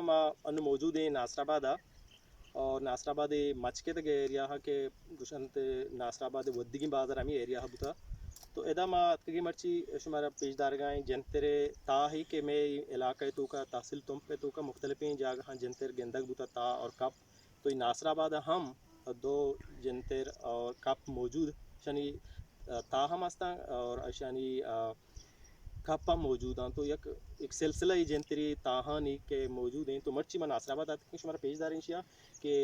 मा अन्न मौजूद है नासराबाद और नासराबाद मचके तक एरिया के गुशंत नासराबाद वद्दिगी बाजार अमी एरिया बुता तो एदा मा तगी मर्ची शुमारा पेशदार गाय जंतरे ता ही के मैं इलाका तो का तहसील तुम पे तो का मुख्तलिफ जगह जंतर गेंदक बुता ता और कप तो नासराबाद हम दो जंतर और कप मौजूद शनि ता हम आस्ता और अशानी कप मौजूद हैं तो एक सिलसिला ही जंतरी ताहानी के मौजूद हैं तो मर्ची मन नासराबाद आते हैं शुमारा पेशदार इंशिया के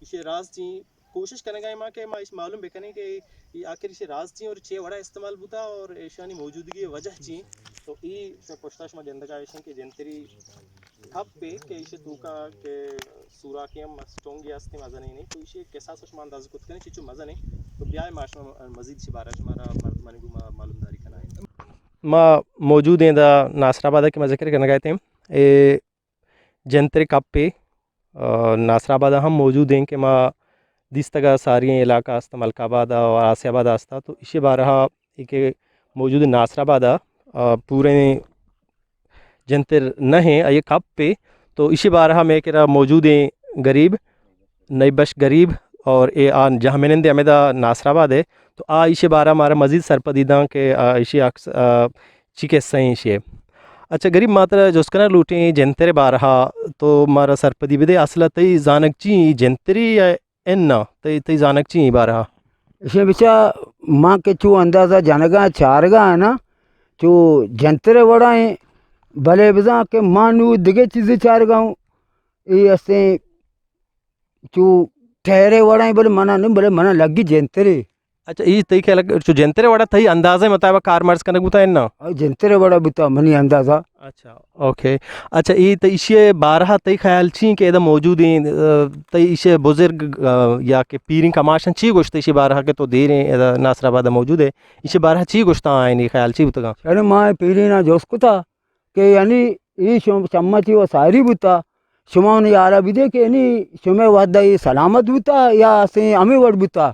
इसे राज ची कोशिश करेंगे माँ के माँ इस मालूम बेकने के ये आखिर इसे राज ची और छे वड़ा इस्तेमाल बुता और ऐशानी मौजूदगी वजह ची तो ये कोशिश में जंदगा ऐशे के जंतरी कप पे के इसे तूका के सूरा के हम स्ट्रॉन्ग यास्ते मजा नहीं तो इसे कैसा सच मान दाज कुछ करने चीज़ मजा नहीं तो ब्याह माश में मजीद से बारह शुमारा मर्दमानी को मालूमदारी करना है माँ मौजूद हैं दा नासराबाद के जिक्र करना गए थे ए जंतरे कप पे नासराबाद हम मौजूद हैं कि माँ दिस तक सारी इलाका आस्ता मलकाबाद और आसियाबाद आस्ता तो इसे बारह एक मौजूद नासराबाद पूरे जंतर न हैं ये कप पे तो इसे बारह में कह मौजूद हैं गरीब नईबश गरीब और ए आन जहाँ मैंने अमेदा नासराबाद है तो इसे बारह हमारा मजीद सरपदीदा के इसे चिके सही इसे अच्छा गरीब मात्र जोस्कना लूटे जंतरे बारहा तो मारा सरपदी बिदे असला तई जानक ची जंतरी या एन्ना तई तई जानक ची बारहा इसे बिचा माँ के चू अंदाज़ा जनगा चारगा है ना चू जंतरे बड़ा है भले बिजा के मानू दिगे चीज़ें चारगा हूँ ये ऐसे चू ठहरे बड़ा है बोले मना नहीं बोले मना लगी जंतरे अच्छा ये तई क्या लग जो जंतरे बड़ा तई अंदाज़े मुताबिक कार मर्ज करने बुता है ना जंतरे बड़ा बुता मनी अंदाज़ा अच्छा ओके अच्छा ये तो इसे बारह तई ख्याल छी के इधर मौजूद हैं तई इसे बुजुर्ग या के पीरिंग कमाशन ची गोश्त इसे बारह के तो दे रहे हैं नासराबाद मौजूद है इसे बारह ची गोश्ता आए नहीं ख्याल ची बुता अरे माँ पीरी ना जोस्को था कि यानी ये चम्मच वो सारी बुता शुमान यारा भी दे के यानी शुमे वादा ये सलामत बुता या से हमें वड़ बुता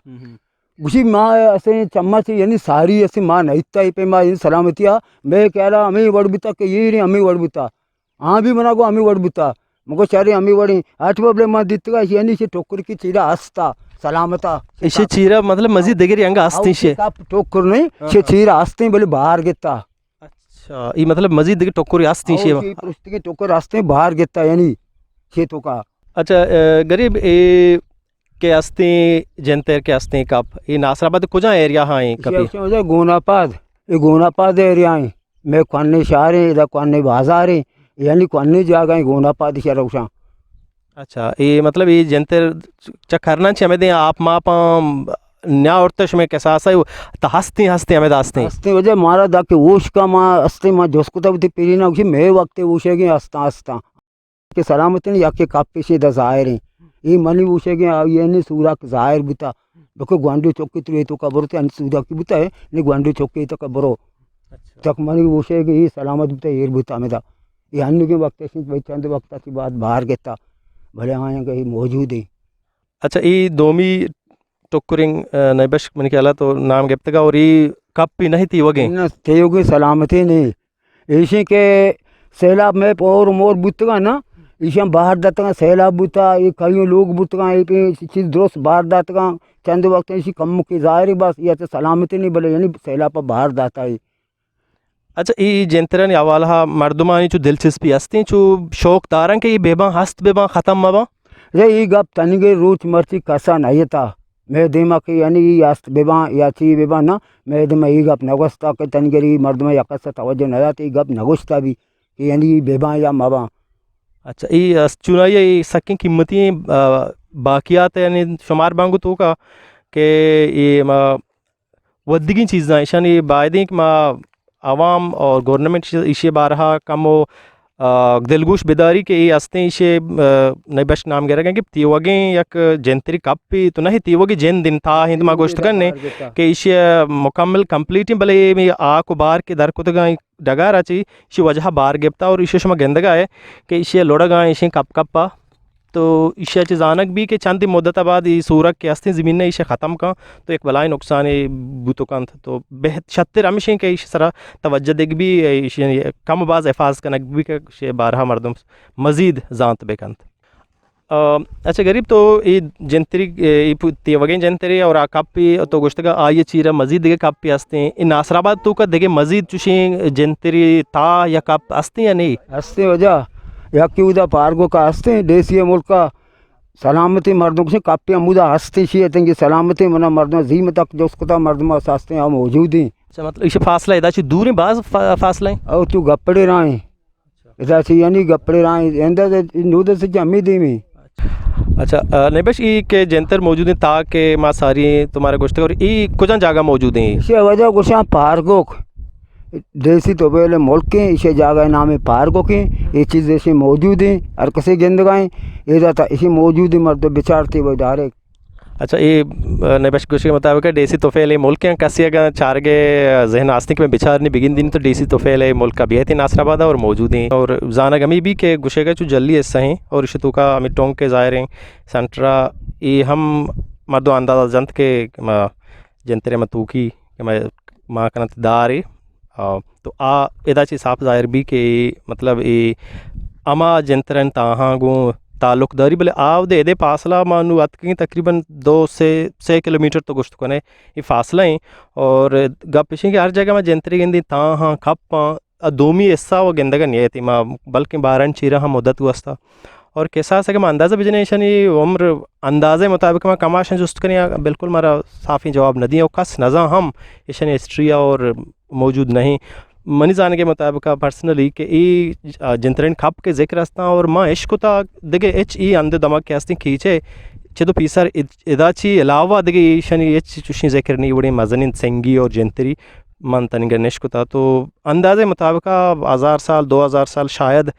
उसी माँ ऐसे चम्मच यानी सारी ऐसी माँ नहीं पे माँ सलामतिया मैं कह रहा हमें वड़बुता के ये नहीं हमें वड़बुता हाँ भी मना को हमें वड़बुता मुझको चारे हमें वड़ी आठ बबले माँ दित्ता यानी से टोकर की चीरा हंसता सलामता इसे चीरा मतलब मस्जिद देगरी अंग हंसती से टोकर नहीं से चीरा हंसते बोले बाहर गिरता अच्छा ये मतलब मस्जिद देगी टोकर हंसती से पुरुष के टोकर हंसते बाहर गिरता यानी खेतों का अच्छा गरीब के हस्ते जंतर के हस्ते कप ये नासराबाद कुजा एरिया हाँ है कभी गोनापाद ये गोनापाद एरिया है मैं कन्ने शहर है इधर कन्ने बाजार है यानी कन्ने जगह है गोनापाद शहर अच्छा ये मतलब ये जंतर चखरना चाहिए हमें आप माप न्या और तश में कैसा सा तो हंसते हंसते हमें हंसते हंसते वजह मारा दा के ऊश का माँ हंसते माँ जोस्को तब पीरी ना उसी मैं वक्त ऊशे के हंसता हंसता के सलामती नहीं याके काप पीछे द जाहिर है ये मनी पूछे कि ये नहीं सूरा जाहिर बुता देखो ग्वांडू चौकी तो ये तो कब्र थे सूरा की बुता है नहीं ग्वांडू चौकी तो कब्रो तक मनी पूछे कि ये सलामत बुता ये बुता में था ये अन्य के वक्त से भाई चंद वक्त की बात बाहर गया भले हाँ यहाँ कहीं मौजूद है अच्छा ये दोमी टोकरिंग नैबश मन के तो नाम गिफ्तगा और ये कप भी नहीं थी वगे ना थे होगी सलामती नहीं इसी के सैलाब में और मोर बुतगा ना इसे बाहर दाता सैलाब बुता ये कई लोग बुतगा ये चीज़ दोस्त बाहर दाता चंद वक्त इसी कम की जाहिर बस या तो सलामती नहीं बोले यानी सैलाब पर बाहर दाता है अच्छा ये जंतरन अवाला मर्दमानी चो दिलचस्पी हस्ती चो शौक दारन के ये बेबा हस्त बेबा ख़त्म मबा ये गप तनिगे रोच मर्ची कसा नहीं था मैं दिमा के यानी यास्त बेबा या ची बेबा ना मैं दिमा ये गप नगस्ता के तनिगरी मर्दमा या कसा तवज्जो न जाती गप नगस्ता भी कि यानी बेबा या मबा अच्छा ये चुनाई ये सकें कीमती बाकियात यानी शुमार बांगू तो का के ये वद्दिगी चीज़ें ईशान ये बायदें कि आवाम और गवर्नमेंट इसे बारहा कम दिलगोश बेदारी के ये हस्ते इसे नई बश नाम कह रहे कि तीवगे यक जंतरी कप भी तो नहीं तीवगे जैन दिन था हिंद मा गोश्त करने के इसे मुकम्मल कंप्लीट भले में आ को बार के दर को तो डगा रची इसे वजह बार गिरता और इसे शमा गंदगा है कि इसे लोड़ा गा इसे कप कप्पा तो इशा जानक भी के चंद मुद्दत बाद ये सूरक के हस्ती ज़मीन इशे ख़त्म का तो एक बलाई नुकसान बूतो कंत तो बेहद छत्तर हमेशा के इस तरह तवज्जो दिग भी कम बाज एफाज कनक भी के शे बारह मरदम मज़ीद जानत बेकंत अच्छा गरीब तो ये जंतरी ये वगैरह जंतरी और आ कप्पी तो गुश्तगा आये चीरा मज़ीद दिगे कप्पी हस्ते हैं इन नासराबाद तो का दिगे मज़ीद चुशी जंतरी ता या कप हस्ते या नहीं हस्ते वजह या कि उदा पार्गो का हस्ते देसी मुल्क का सलामती मर्दों से कापियाँ मुदा हस्ते शी तेंगे सलामती मना मर्दों जीम तक जो उसको मर्दों सास्ते हम मौजूद हैं अच्छा मतलब इसे फासला इधर से दूर है बाज फासला है और तू गप्पड़े राए इधर से यानी गप्पड़े राए अंदर नूदर से जमी दी में अच्छा नहीं बस ये के जंतर मौजूद हैं ताकि माँ सारी तुम्हारे गोश्त और ये कुछ जगह मौजूद हैं इसे वजह कुछ पार्गो देसी तो पहले मुल्क के इसे जगह नाम है पार्गो के ये चीज़ ऐसे मौजूद हैं हर किसी गेंदगाएँ ये जाता इसे मौजूद है मर्द बिचारते वो डायरेक्ट अच्छा ये नबश कुछ के मुताबिक देसी तोफ़ेल मुल्क के कसी अगर चार के जहन आस्तिक में बिचारने बिगिन दिन तो देसी तोफ़ेल मुल्क का भी है नासराबाद और मौजूद हैं और जाना गमी भी के गुशे का जो जल्दी हिस्सा हैं और इसे तो का अमित टोंग के ज़ाहिर हैं सेंट्रा ये हम मर्दो अंदाज़ा जंत के जंतरे मतूकी माँ कनत दार तो आ इदा ची साफ ज़ाहिर भी के मतलब ये अमा जंतरन ताहाँ गो ताल्लुक दारी भले आव दे फासला मानू अतकी तकरीबन 2 से 6 किलोमीटर तो गुश्त कने ये फासला है और गप पिछे की हर जगह में जंतरी गेंदी ता हाँ खप दोमी ऐसा वो गेंदा का नहीं थी माँ बल्कि 12 चीरा हम मुद्दत हुआ और कैसा सके मैं अंदाज़ा बिजनेशन ये उम्र अंदाजे मुताबिक मैं कमाशन जुस्त करें बिल्कुल मारा साफ़ी जवाब नदी और कस नज़ा हम ईशन हिस्ट्रिया और मौजूद नहीं मनी जाने के मुताबिक पर्सनली के ई जंतरन खप के जिक्र हस्ता और माँ इश्क था दिगे एच ई अंदर दमक के हस्ती खींचे चलो पीसर इदाची अलावा दिगे शनि एच चुशी जिक्र नहीं बड़ी मजनिन सेंगी और जंतरी मन तनिगर निश्क था तो अंदाजे मुताबिक 1000 साल 2000 साल शायद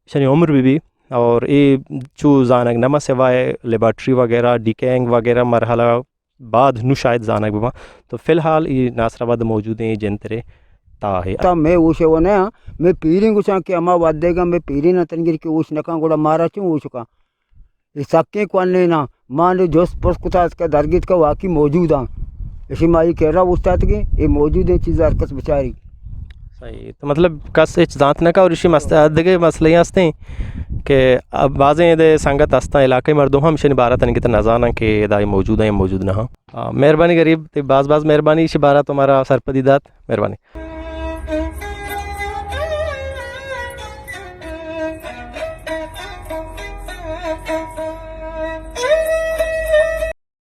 शनि उम्र भी और ये चू जानक नमा सिवाय लेबार्ट्री वगैरह डिकेंग वगैरह मरहला बाद नु शायद जानक भी तो फ़िलहाल ये नासराबाद मौजूद हैं जंतरे ता मैं उसे वो नया मैं पीरी कुछ कि अम्मा वाद देगा मैं पीरी ना तनगिर के उस नका गोड़ा मारा चूँ उसका ये सक्के कौन लेना मान लो जोश पुरुष कुछ इसका दरगित का वाकई मौजूद हाँ इसी माई कह रहा उस्ताद के ये मौजूद है चीज़ हरकस बेचारी सही तो मतलब कस इच जात न का और इसी मसले मसले हंसते हैं कि अब बाज़ें दे संगत हस्ता इलाके मर्दों हम शनि बारह तन की तो नजाना के दाई मौजूद हैं मौजूद ना हाँ मेहरबानी गरीब बाज़ मेहरबानी इसी बारह तुम्हारा सरपदीदात मेहरबानी